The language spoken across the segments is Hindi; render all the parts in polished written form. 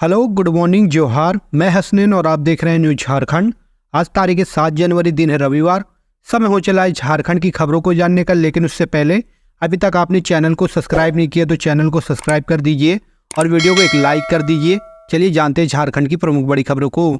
हेलो, गुड मॉर्निंग, जोहार। मैं हसनैन और आप देख रहे हैं न्यूज झारखंड। आज तारीख 7 जनवरी, दिन है रविवार। समय हो चला है झारखंड की खबरों को जानने का, लेकिन उससे पहले अभी तक आपने चैनल को सब्सक्राइब नहीं किया तो चैनल को सब्सक्राइब कर दीजिए और वीडियो को एक लाइक कर दीजिए। चलिए जानते हैं झारखंड की प्रमुख बड़ी खबरों को।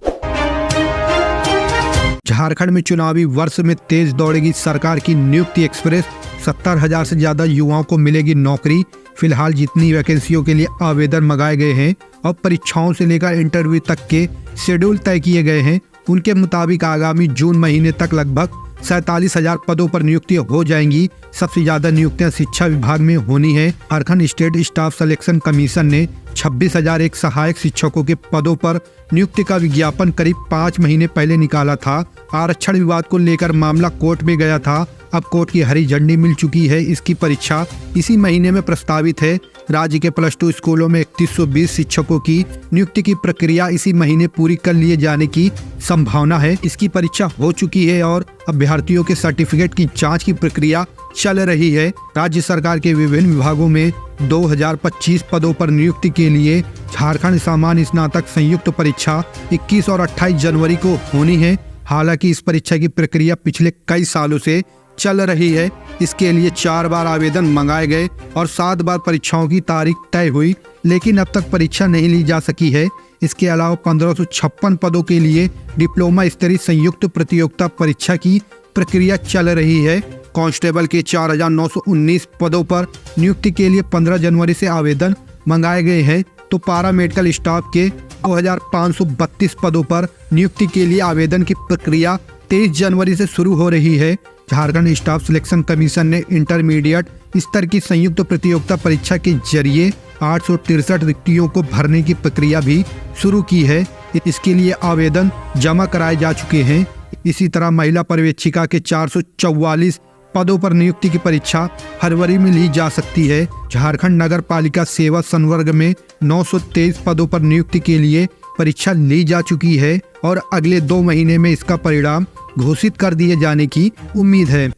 झारखंड में चुनावी वर्ष में तेज दौड़ेगी सरकार की नियुक्ति एक्सप्रेस। 70,000 से ज्यादा युवाओं को मिलेगी नौकरी। फिलहाल जितनी वैकेंसियों के लिए आवेदन मंगाए गए हैं और परीक्षाओं से लेकर इंटरव्यू तक के शेड्यूल तय किए गए हैं, उनके मुताबिक आगामी जून महीने तक लगभग 47,000 पदों पर नियुक्ति हो जाएंगी। सबसे ज्यादा नियुक्तियां शिक्षा विभाग में होनी है। Jharkhand state staff selection commission ने 26,001 सहायक शिक्षकों के पदों पर नियुक्ति का विज्ञापन करीब 5 महीने पहले निकाला था। आरक्षण विवाद को लेकर मामला कोर्ट में गया था। अब कोर्ट की हरी झंडी मिल चुकी है। इसकी परीक्षा इसी महीने में प्रस्तावित है। राज्य के +2 स्कूलों में 3120 शिक्षकों की नियुक्ति की प्रक्रिया इसी महीने पूरी कर लिए जाने की संभावना है। इसकी परीक्षा हो चुकी है और अभ्यर्थियों के सर्टिफिकेट की जांच की प्रक्रिया चल रही है। राज्य सरकार के विभिन्न विभागों में 2025 पदों पर नियुक्ति के लिए झारखंड सामान्य स्नातक संयुक्त परीक्षा 21 और 28 जनवरी को होनी है। हालांकि इस परीक्षा की प्रक्रिया पिछले कई सालों से चल रही है। इसके लिए 4 बार आवेदन मंगाए गए और 7 बार परीक्षाओं की तारीख तय हुई, लेकिन अब तक परीक्षा नहीं ली जा सकी है। इसके अलावा 1556 पदों के लिए डिप्लोमा स्तरीय संयुक्त प्रतियोगिता परीक्षा की प्रक्रिया चल रही है। कांस्टेबल के 4,919 पदों पर नियुक्ति के लिए 15 जनवरी से आवेदन मंगाए गए हैं, तो पारा मेडिकल स्टाफ के 2,532 पदों पर नियुक्ति के लिए आवेदन की प्रक्रिया 23 जनवरी से शुरू हो रही है। झारखंड स्टाफ सिलेक्शन कमीशन ने इंटरमीडिएट स्तर की संयुक्त प्रतियोगिता परीक्षा के जरिए 863 रिक्तियों को भरने की प्रक्रिया भी शुरू की है। इसके लिए आवेदन जमा कराए जा चुके हैं। इसी तरह महिला पर्यवेक्षिका के 444 पदों पर नियुक्ति की परीक्षा फरवरी में ली जा सकती है। झारखंड नगर पालिका सेवा संवर्ग में 923 पदों पर नियुक्ति के लिए परीक्षा ली जा चुकी है और अगले 2 महीने में इसका परिणाम घोषित कर दिए जाने की उम्मीद है।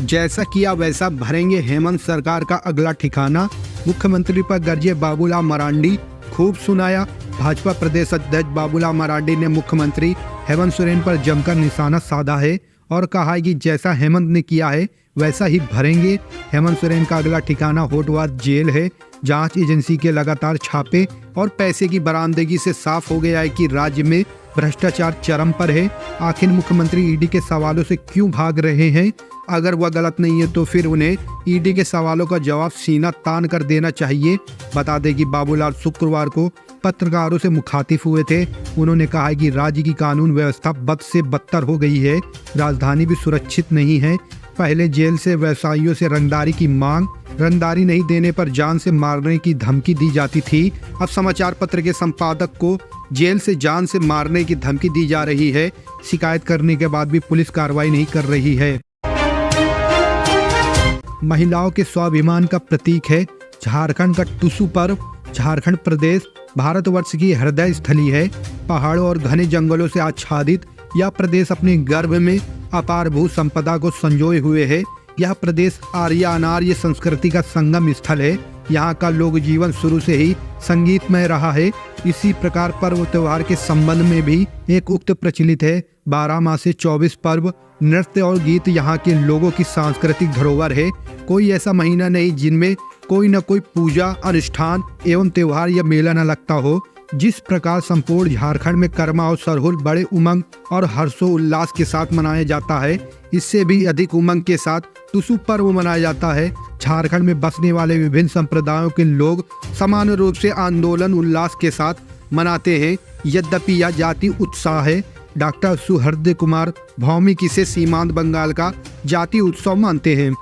जैसा किया वैसा भरेंगे हेमंत सरकार का अगला ठिकाना। मुख्यमंत्री पर गरजे बाबूलाल मरांडी, खूब सुनाया। भाजपा प्रदेश अध्यक्ष बाबूलाल मरांडी ने मुख्यमंत्री हेमंत सोरेन पर जमकर निशाना साधा है और कहा है कि जैसा हेमंत ने किया है वैसा ही भरेंगे। हेमंत सोरेन का अगला ठिकाना होटवार जेल है। जांच एजेंसी के लगातार छापे और पैसे की बरामदगी से साफ हो गया है कि राज्य में भ्रष्टाचार चरम पर है। आखिर मुख्यमंत्री ईडी के सवालों से क्यों भाग रहे हैं? अगर वह गलत नहीं है तो फिर उन्हें ईडी के सवालों का जवाब सीना तान कर देना चाहिए। बता दें कि बाबूलाल शुक्रवार को पत्रकारों से मुखातिब हुए थे। उन्होंने कहा है कि राज्य की कानून व्यवस्था बद से बदतर हो गई है। राजधानी भी सुरक्षित नहीं है। पहले जेल से व्यवसायियों से रंगदारी की मांग, रंगदारी नहीं देने पर जान से मारने की धमकी दी जाती थी। अब समाचार पत्र के संपादक को जेल से जान से मारने की धमकी दी जा रही है। शिकायत करने के बाद भी पुलिस कार्रवाई नहीं कर रही है। महिलाओं के स्वाभिमान का प्रतीक है झारखंड का टुसू पर्व। झारखंड प्रदेश भारतवर्ष की हृदय स्थली है। पहाड़ों और घने जंगलों से आच्छादित यह प्रदेश अपने गर्भ में अपार भू संपदा को संजोए हुए है। यह प्रदेश आर्य अनार्य संस्कृति का संगम स्थल है। यहाँ का लोक जीवन शुरू से ही संगीतमय रहा है। इसी प्रकार पर्व त्योहार के संबंध में भी एक उक्त प्रचलित है। 12 माह से 24 पर्व, नृत्य और गीत यहाँ के लोगों की सांस्कृतिक धरोहर है। कोई ऐसा महीना नहीं जिनमें कोई न कोई पूजा, अनुष्ठान एवं त्योहार या मेला न लगता हो। जिस प्रकार संपूर्ण झारखंड में कर्मा और सरहुल बड़े उमंग और हर्षोल्लास के साथ मनाया जाता है, इससे भी अधिक उमंग के साथ टुसू पर्व मनाया जाता है। झारखंड में बसने वाले विभिन्न संप्रदायों के लोग समान रूप से आंदोलन उल्लास के साथ मनाते हैं। यद्यपि यह जाति उत्साह है। डॉक्टर सुहृद कुमार भौमिक इसे सीमांत बंगाल का जाति उत्सव मानते हैं।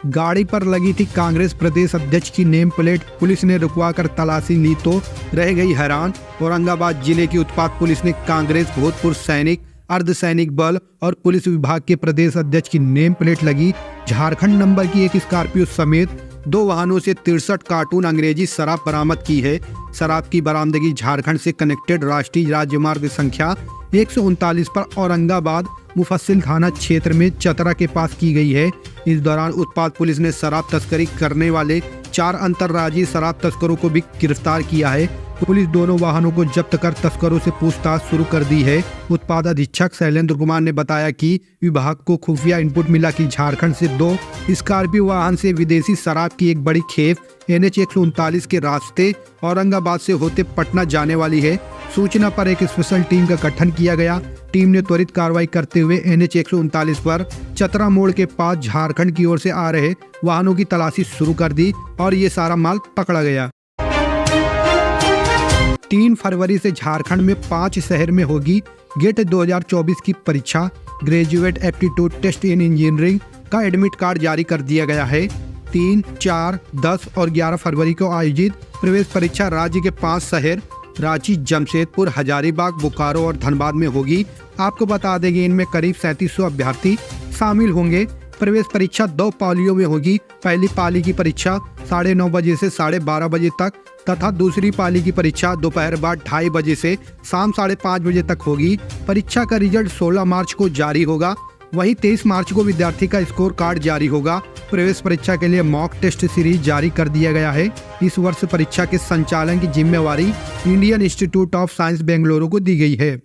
गाड़ी पर लगी थी कांग्रेस प्रदेश अध्यक्ष की नेम प्लेट। पुलिस ने रुकवा कर तलाशी ली तो रह गई हैरान। औरंगाबाद जिले की उत्पात पुलिस ने कांग्रेस भूतपूर्व सैनिक, अर्धसैनिक बल और पुलिस विभाग के प्रदेश अध्यक्ष की नेम प्लेट लगी झारखंड नंबर की एक स्कॉर्पियो समेत 2 वाहनों से 63 कार्टून अंग्रेजी शराब बरामद की है। शराब की बरामदगी झारखंड से कनेक्टेड राष्ट्रीय राजमार्ग संख्या 139 पर औरंगाबाद मुफस्सिल थाना क्षेत्र में चतरा के पास की गई है। इस दौरान उत्पाद पुलिस ने शराब तस्करी करने वाले 4 अंतर्राज्यीय शराब तस्करों को भी गिरफ्तार किया है। पुलिस दोनों वाहनों को जब्त कर तस्करों से पूछताछ शुरू कर दी है। उत्पाद अधीक्षक शैलेंद्र कुमार ने बताया कि विभाग को खुफिया इनपुट मिला कि झारखंड से 2 स्कॉर्पियो वाहन से विदेशी शराब की एक बड़ी खेप NH 139 के रास्ते औरंगाबाद से होते पटना जाने वाली है। सूचना पर एक स्पेशल टीम का गठन किया गया। टीम ने त्वरित कार्रवाई करते हुए NH 139 पर चतरा मोड़ के पास झारखंड की ओर से आ रहे वाहनों की तलाशी शुरू कर दी और ये सारा माल पकड़ा गया। 3 फरवरी से झारखंड में 5 शहर में होगी गेट 2024 की परीक्षा। Graduate aptitude test in engineering का एडमिट कार्ड जारी कर दिया गया है। 3, 4, 10 और 11 फरवरी को आयोजित प्रवेश परीक्षा राज्य के 5 शहर रांची, जमशेदपुर, हजारीबाग, बोकारो और धनबाद में होगी। आपको बता देंगे इनमें करीब 3700 अभ्यर्थी शामिल होंगे। प्रवेश परीक्षा 2 पालियों में होगी। पहली पाली की परीक्षा 9:30 बजे से 12:30 बजे तक तथा दूसरी पाली की परीक्षा दोपहर बाद 2:30 बजे से शाम 5:30 बजे तक होगी। परीक्षा का रिजल्ट 16 मार्च को जारी होगा। वहीं 23 मार्च को विद्यार्थी का स्कोर कार्ड जारी होगा। प्रवेश परीक्षा के लिए मॉक टेस्ट सीरीज जारी कर दिया गया है। इस वर्ष परीक्षा के संचालन की जिम्मेवारी Indian institute of science Bengaluru को दी गई है।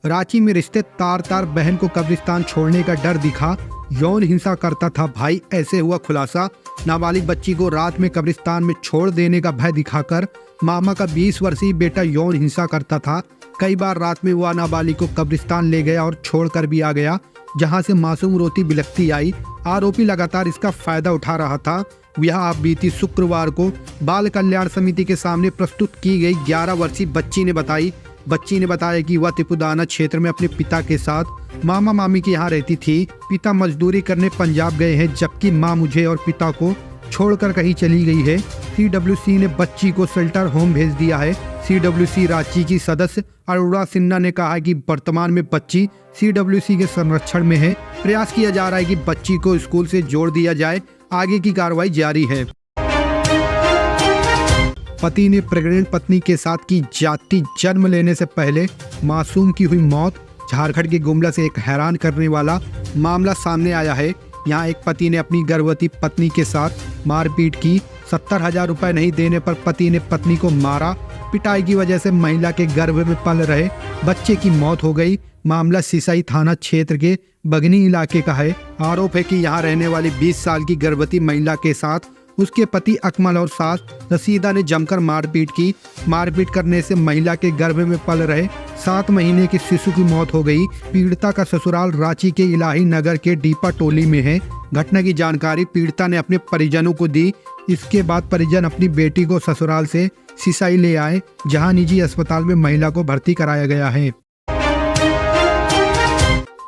रांची में रिश्ते तार बहन को कब्रिस्तान छोड़ने का डर दिखा, यौन हिंसा करता था भाई, ऐसे हुआ खुलासा। नाबालिग बच्ची को रात में कब्रिस्तान में छोड़ देने का भय दिखाकर मामा का 20 वर्षीय बेटा यौन हिंसा करता था। कई बार रात में वह नाबालिग को कब्रिस्तान ले गया और छोड़कर भी आ गया, जहां से मासूम रोती बिलखती आई। आरोपी लगातार इसका फायदा उठा रहा था। यह आप बीती शुक्रवार को बाल कल्याण समिति के सामने प्रस्तुत की गई 11 वर्षीय बच्ची ने बताया कि वह तिपुदाना क्षेत्र में अपने पिता के साथ मामा मामी के यहाँ रहती थी। पिता मजदूरी करने पंजाब गए हैं, जबकि माँ मुझे और पिता को छोड़कर कहीं चली गई है। CWC ने बच्ची को शेल्टर होम भेज दिया है। CWC रांची की सदस्य अरोड़ा सिन्हा ने कहा कि वर्तमान में बच्ची CWC के संरक्षण में है। प्रयास किया जा रहा है कि बच्ची को स्कूल से जोड़ दिया जाए। आगे की कार्रवाई जारी है। पति ने प्रेग्नेंट पत्नी के साथ की जाति, जन्म लेने से पहले मासूम की हुई मौत। झारखंड के गुमला से एक हैरान करने वाला मामला सामने आया है। यहाँ एक पति ने अपनी गर्भवती पत्नी के साथ मारपीट की। 70,000 रुपए नहीं देने पर पति ने पत्नी को मारा। पिटाई की वजह से महिला के गर्भ में पल रहे बच्चे की मौत हो गई। मामला सिसाई थाना क्षेत्र के बगनी इलाके का है। आरोप है कि यहाँ रहने वाली 20 साल की गर्भवती महिला के साथ उसके पति अकमल और सास रसीदा ने जमकर मारपीट की। मारपीट करने से महिला के गर्भ में पल रहे 7 महीने के शिशु की मौत हो गई। पीड़िता का ससुराल रांची के इलाही नगर के डीपा टोली में है। घटना की जानकारी पीड़िता ने अपने परिजनों को दी। इसके बाद परिजन अपनी बेटी को ससुराल से सिसाई ले आए, जहां निजी अस्पताल में महिला को भर्ती कराया गया है।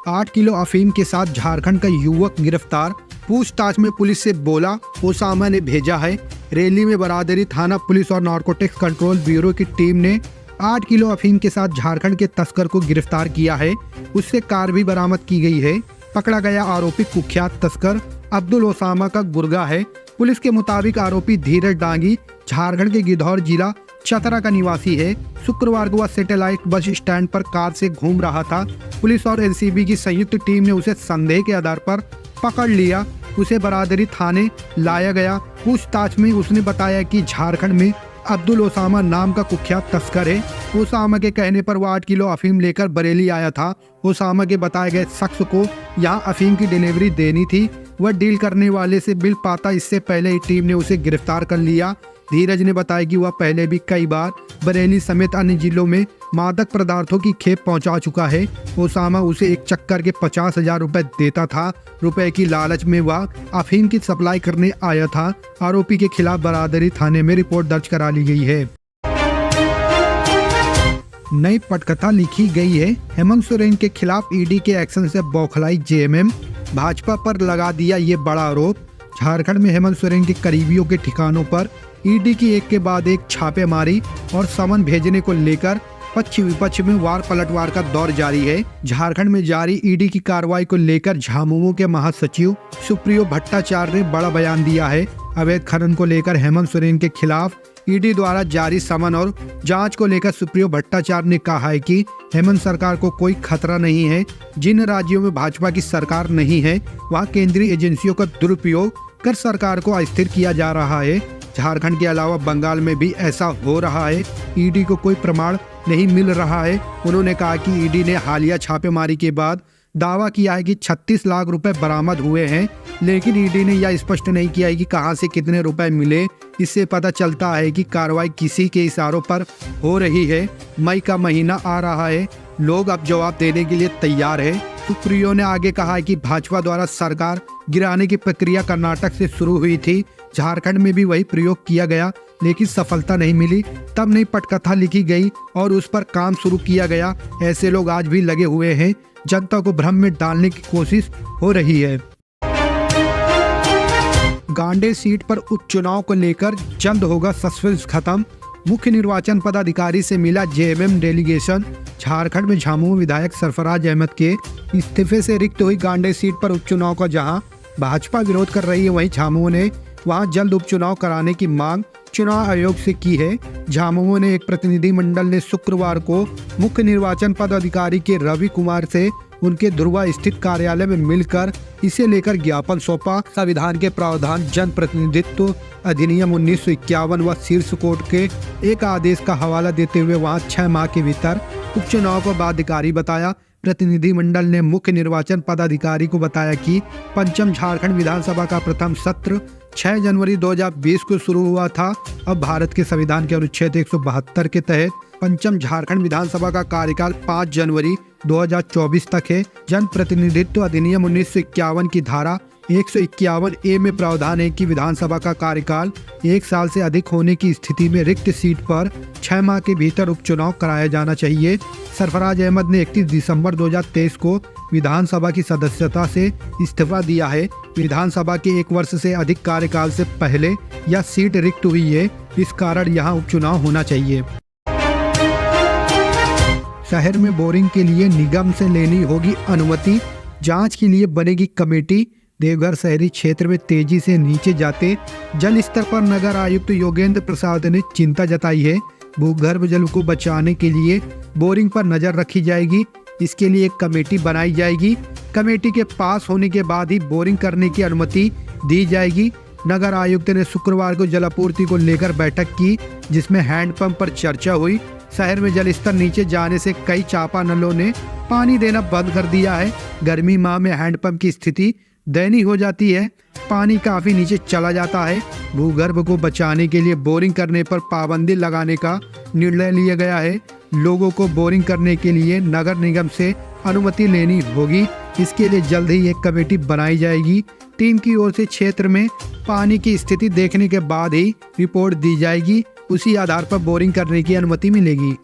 8 किलो अफीम के साथ झारखंड का युवक गिरफ्तार। पूछताछ में पुलिस से बोला ओसामा ने भेजा है। रैली में बरादरी थाना पुलिस और नारकोटिक्स कंट्रोल ब्यूरो की टीम ने 8 किलो अफीम के साथ झारखंड के तस्कर को गिरफ्तार किया है। उससे कार भी बरामद की गई है। पकड़ा गया आरोपी कुख्यात तस्कर अब्दुल ओसामा का गुर्गा है। पुलिस के मुताबिक आरोपी धीरज डांगी झारखंड के गिद्धौर जिला चतरा का निवासी है। शुक्रवार को वह सैटेलाइट बस स्टैंड पर कार से घूम रहा था। पुलिस और एलसीबी की संयुक्त टीम ने उसे संदेह के आधार पर पकड़ लिया। उसे बरादरी थाने लाया गया। पूछताछ में उसने बताया कि झारखंड में अब्दुल ओसामा नाम का कुख्यात तस्कर है। ओसामा के कहने पर वह 8 किलो अफीम लेकर बरेली आया था। ओसामा के बताए गए शख्स को यहाँ अफीम की डिलीवरी देनी थी। वह डील करने वाले से मिल पाता, इससे पहले ही टीम ने उसे गिरफ्तार कर लिया। धीरज ने बताया कि वह पहले भी कई बार बरेली समेत अन्य जिलों में मादक पदार्थों की खेप पहुंचा चुका है। ओसामा उसे एक चक्कर के 50,000 रुपए देता था। रुपए की लालच में वह अफीम की सप्लाई करने आया था। आरोपी के खिलाफ बरादरी थाने में रिपोर्ट दर्ज करा ली गई है। नई पटकथा लिखी गई है। हेमंत सोरेन के खिलाफ ईडी के एक्शन से बौखलाई जेएमएम। भाजपा पर लगा दिया ये बड़ा आरोप। झारखंड में हेमंत सोरेन के करीबियों के ठिकानों पर ईडी की एक के बाद एक छापेमारी और समन भेजने को लेकर पक्ष विपक्ष में वार पलटवार का दौर जारी है। झारखंड में जारी ईडी की कार्रवाई को लेकर झामुमो के महासचिव सुप्रियो भट्टाचार्य ने बड़ा बयान दिया है। अवैध खनन को लेकर हेमंत सोरेन के खिलाफ ईडी द्वारा जारी समन और जांच को लेकर सुप्रियो भट्टाचार्य ने कहा है कि हेमंत सरकार को कोई खतरा नहीं है। जिन राज्यों में भाजपा की सरकार नहीं है, वहां केंद्रीय एजेंसियों का दुरुपयोग कर सरकार को अस्थिर किया जा रहा है। झारखंड के अलावा बंगाल में भी ऐसा हो रहा है। ईडी को कोई प्रमाण नहीं मिल रहा है। उन्होंने कहा कि ईडी ने हालिया छापेमारी के बाद दावा किया है कि 36 लाख रुपए बरामद हुए हैं, लेकिन ईडी ने यह स्पष्ट नहीं किया है कि कहां से कितने रुपए मिले। इससे पता चलता है कि कार्रवाई किसी के इशारों पर हो रही है। मई का महीना आ रहा है, लोग अब जवाब देने के लिए तैयार है। सुप्रियो ने आगे कहा कि भाजपा द्वारा सरकार गिराने की प्रक्रिया कर्नाटक से शुरू हुई थी। झारखंड में भी वही प्रयोग किया गया, लेकिन सफलता नहीं मिली। तब नई पटकथा लिखी गई और उस पर काम शुरू किया गया। ऐसे लोग आज भी लगे हुए हैं। जनता को भ्रम में डालने की कोशिश हो रही है। गांडे सीट पर उपचुनाव को लेकर जल्द होगा सस्पेंस खत्म। मुख्य निर्वाचन पदाधिकारी से मिला जेएमएम डेलीगेशन। झारखंड में झामुमो विधायक सरफराज अहमद के इस्तीफे से रिक्त हुई गांडे सीट पर उपचुनाव का जहां भाजपा विरोध कर रही है, वहीं झामुमो ने वहां जल्द उपचुनाव कराने की मांग चुनाव आयोग से की है। झामुमो ने एक प्रतिनिधिमंडल ने शुक्रवार को मुख्य निर्वाचन पदाधिकारी के रवि कुमार से उनके ध्रुवा स्थित कार्यालय में मिलकर इसे लेकर ज्ञापन सौंपा। संविधान के प्रावधान, जन प्रतिनिधित्व अधिनियम 1951 व शीर्ष कोर्ट के एक आदेश का हवाला देते हुए वहां 6 माह के भीतर उपचुनाव को बाध्यकारी बताया। प्रतिनिधिमंडल ने मुख्य निर्वाचन पदाधिकारी को बताया कि पंचम झारखंड विधानसभा का प्रथम सत्र 6 जनवरी 2020 को शुरू हुआ था। अब भारत के संविधान के अनुच्छेद 172 के तहत पंचम झारखंड विधानसभा का कार्यकाल 5 जनवरी 2024 तक है। जन प्रतिनिधित्व अधिनियम 1951 की धारा 151A में प्रावधान है कि विधानसभा का कार्यकाल 1 साल से अधिक होने की स्थिति में रिक्त सीट पर 6 माह के भीतर उपचुनाव कराया जाना चाहिए। सरफराज अहमद ने 31 दिसंबर 2023 को विधानसभा की सदस्यता से इस्तीफा दिया है। विधानसभा के 1 वर्ष से अधिक कार्यकाल से पहले यह सीट रिक्त हुई है, इस कारण यहाँ उपचुनाव होना चाहिए। शहर में बोरिंग के लिए निगम से लेनी होगी अनुमति, जांच के लिए बनेगी कमेटी। देवघर शहरी क्षेत्र में तेजी से नीचे जाते जल स्तर पर नगर आयुक्त योगेंद्र प्रसाद ने चिंता जताई है। भूगर्भ जल को बचाने के लिए बोरिंग पर नजर रखी जाएगी। इसके लिए एक कमेटी बनाई जाएगी। कमेटी के पास होने के बाद ही बोरिंग करने की अनुमति दी जाएगी। नगर आयुक्त ने शुक्रवार को जलापूर्ति को लेकर बैठक की, जिसमें हैंडपंप पर चर्चा हुई। शहर में जल स्तर नीचे जाने से कई चापानलों ने पानी देना बंद कर दिया है। गर्मी माह में हैंडपंप की स्थिति दयनीय हो जाती है, पानी काफी नीचे चला जाता है। भूगर्भ को बचाने के लिए बोरिंग करने पर पाबंदी लगाने का निर्णय लिया गया है। लोगों को बोरिंग करने के लिए नगर निगम से अनुमति लेनी होगी। इसके लिए जल्द ही एक कमेटी बनाई जाएगी। टीम की ओर से क्षेत्र में पानी की स्थिति देखने के बाद ही रिपोर्ट दी जाएगी। उसी आधार पर बोरिंग करने की अनुमति मिलेगी।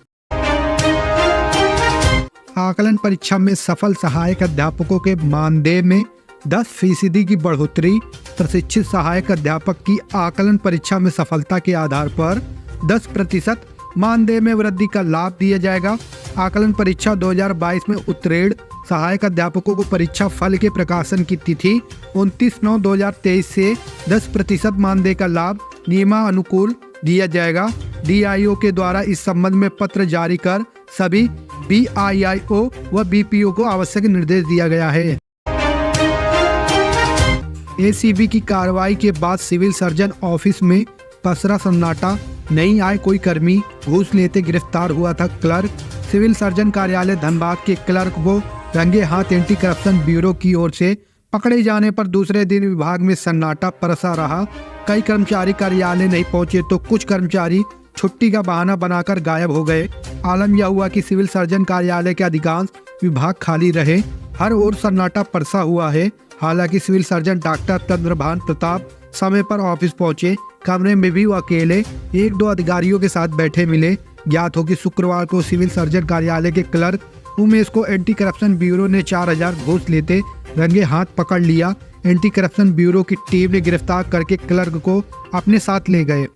आकलन परीक्षा में सफल सहायक अध्यापकों के मानदेय में 10% की बढ़ोतरी। प्रशिक्षित सहायक अध्यापक की आकलन परीक्षा में सफलता के आधार पर 10% मानदेय में वृद्धि का लाभ दिया जाएगा। आकलन परीक्षा 2022 में उत्तीर्ण सहायक अध्यापकों को परीक्षा फल के प्रकाशन की तिथि 29/9/2023 से 10% मानदेय का लाभ नियमानुकूल दिया जाएगा। DIO के द्वारा इस संबंध में पत्र जारी कर सभी BIIO व BPO को आवश्यक निर्देश दिया गया है। ACB की कार्रवाई के बाद सिविल सर्जन ऑफिस में पसरा सन्नाटा। नहीं आए कोई कर्मी, घूस लेते गिरफ्तार हुआ था क्लर्क। सिविल सर्जन कार्यालय धनबाद के क्लर्क को रंगे हाथ एंटी करप्शन ब्यूरो की ओर से पकड़े जाने पर दूसरे दिन विभाग में सन्नाटा परसा रहा। कई कर्मचारी कार्यालय नहीं पहुंचे तो कुछ कर्मचारी छुट्टी का बहाना बनाकर गायब हो गए। आलम यह हुआ कि सिविल सर्जन कार्यालय के अधिकांश विभाग खाली रहे। हर ओर सन्नाटा परसा हुआ है। हालांकि civil surgeon doctor Chandrabhan Pratap समय पर ऑफिस पहुंचे। कमरे में भी वो अकेले 1-2 अधिकारियों के साथ बैठे मिले। ज्ञात हो कि शुक्रवार को सिविल सर्जन कार्यालय के क्लर्क उमेश को एंटी करप्शन ब्यूरो ने 4000 घूस लेते रंगे हाथ पकड़ लिया। एंटी करप्शन ब्यूरो की टीम ने गिरफ्तार करके क्लर्क को अपने साथ ले गए।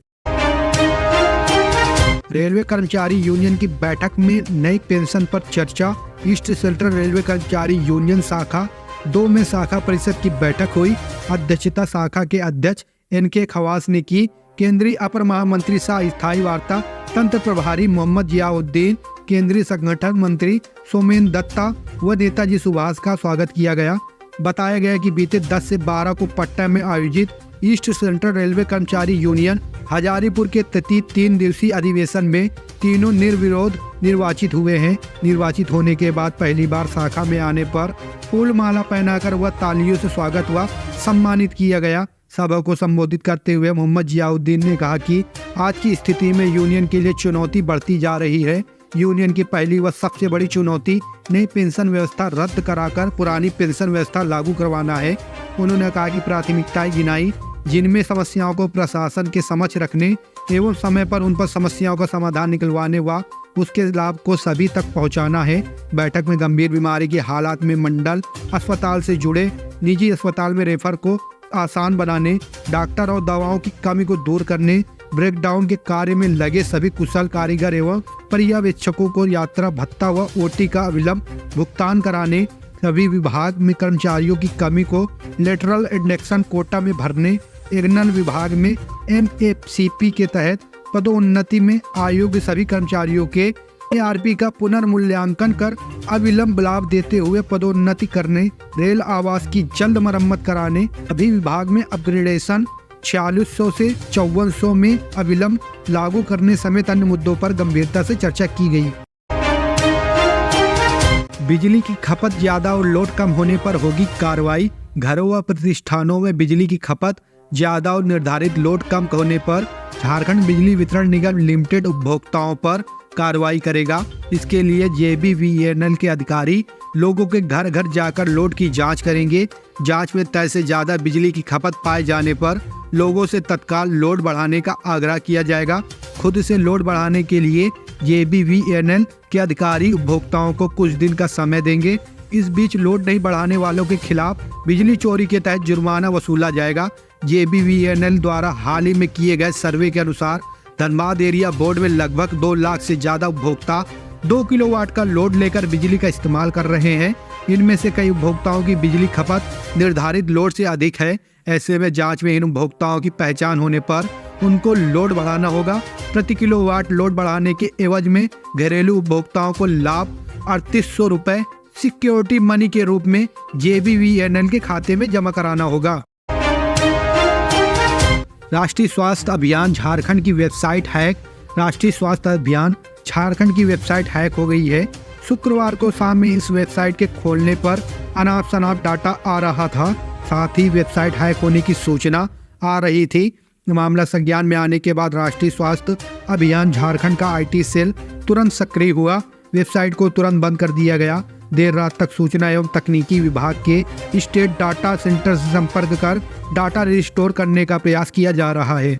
रेलवे कर्मचारी यूनियन की बैठक में नई पेंशन पर चर्चा। ईस्ट सेंट्रल रेलवे कर्मचारी यूनियन शाखा 2 में शाखा परिषद की बैठक हुई। अध्यक्षता शाखा के अध्यक्ष NK खवास ने की। केंद्रीय अपर महामंत्री सह स्थायी वार्ता तंत्र प्रभारी मोहम्मद जियाउद्दीन, केंद्रीय संगठन मंत्री सोमेन दत्ता व नेताजी सुभाष का स्वागत किया गया। बताया गया कि बीते 10 से 12 को पटना में आयोजित ईस्ट सेंट्रल रेलवे कर्मचारी यूनियन हजारीपुर के 3 दिवसीय अधिवेशन में तीनों निर्विरोध निर्वाचित हुए हैं। निर्वाचित होने के बाद पहली बार शाखा में आने पर फूल माला पहनाकर वह तालियों से स्वागत व सम्मानित किया गया। सभा को संबोधित करते हुए मोहम्मद जियाउद्दीन ने कहा कि आज की स्थिति में यूनियन के लिए चुनौती बढ़ती जा रही है। यूनियन की पहली व सबसे बड़ी चुनौती नई पेंशन व्यवस्था रद्द कराकर पुरानी पेंशन व्यवस्था लागू करवाना है। उन्होंने कहा कि प्राथमिकताएं गिनाई, जिनमें समस्याओं को प्रशासन के समक्ष रखने एवं समय पर उन पर समस्याओं का समाधान निकलवाने व उसके लाभ को सभी तक पहुंचाना है। बैठक में गंभीर बीमारी के हालात में मंडल अस्पताल से जुड़े निजी अस्पताल में रेफर को आसान बनाने, डॉक्टर और दवाओं की कमी को दूर करने, ब्रेकडाउन के कार्य में लगे सभी कुशल कारीगर एवं पर्यवेक्षकों को यात्रा भत्ता व ओटी का विलंब भुगतान कराने, सभी विभाग में कर्मचारियों की कमी को लेटरल इंडेक्शन कोटा में भरने, एग्नल विभाग में MFCP के तहत पदोन्नति में अयोग्य सभी कर्मचारियों के ARP का पुनर्मूल्यांकन कर अविलंब लाभ देते हुए पदोन्नति करने, रेल आवास की जल्द मरम्मत कराने, सभी विभाग में अपग्रेडेशन 4600 से 5400 में अविलंब लागू करने समेत अन्य मुद्दों पर गंभीरता से चर्चा की गई। बिजली की खपत ज्यादा और लोड कम होने पर होगी कार्रवाई। घरों व प्रतिष्ठानों में बिजली की खपत ज्यादा और निर्धारित लोड कम होने पर झारखंड बिजली वितरण निगम लिमिटेड उपभोक्ताओं पर कार्रवाई करेगा। इसके लिए JBVNL के अधिकारी लोगों के घर घर जाकर लोड की जांच करेंगे। जांच में तय से ज्यादा बिजली की खपत पाए जाने पर लोगों से तत्काल लोड बढ़ाने का आग्रह किया जाएगा। खुद से लोड बढ़ाने के लिए JBVNL के अधिकारी उपभोक्ताओं को कुछ दिन का समय देंगे। इस बीच लोड नहीं बढ़ाने वालों के खिलाफ बिजली चोरी के तहत जुर्माना वसूला जाएगा। JBVNL द्वारा हाल ही में किए गए सर्वे के अनुसार धनबाद एरिया बोर्ड में लगभग 2 लाख से ज्यादा उपभोक्ता 2 किलोवाट का लोड लेकर बिजली का इस्तेमाल कर रहे हैं। इनमें से कई उपभोक्ताओं की बिजली खपत निर्धारित लोड से अधिक है। ऐसे में जांच में इन उपभोक्ताओं की पहचान होने पर उनको लोड बढ़ाना होगा। प्रति किलोवाट लोड बढ़ाने के एवज में घरेलू उपभोक्ताओं को लाभ 3800 रुपए सिक्योरिटी मनी के रूप में JBVNL के खाते में जमा कराना होगा। राष्ट्रीय स्वास्थ्य अभियान झारखंड की वेबसाइट हैक। राष्ट्रीय स्वास्थ्य अभियान झारखंड की वेबसाइट हैक हो गई है। शुक्रवार को शाम में इस वेबसाइट के खोलने पर अनाप शनाप डाटा आ रहा था। साथ ही वेबसाइट हैक होने की सूचना आ रही थी। मामला संज्ञान में आने के बाद राष्ट्रीय स्वास्थ्य अभियान झारखंड का IT सेल तुरंत सक्रिय हुआ। वेबसाइट को तुरंत बंद कर दिया गया। देर रात तक सूचना एवं तकनीकी विभाग के स्टेट डाटा सेंटर से संपर्क कर डाटा रिस्टोर करने का प्रयास किया जा रहा है।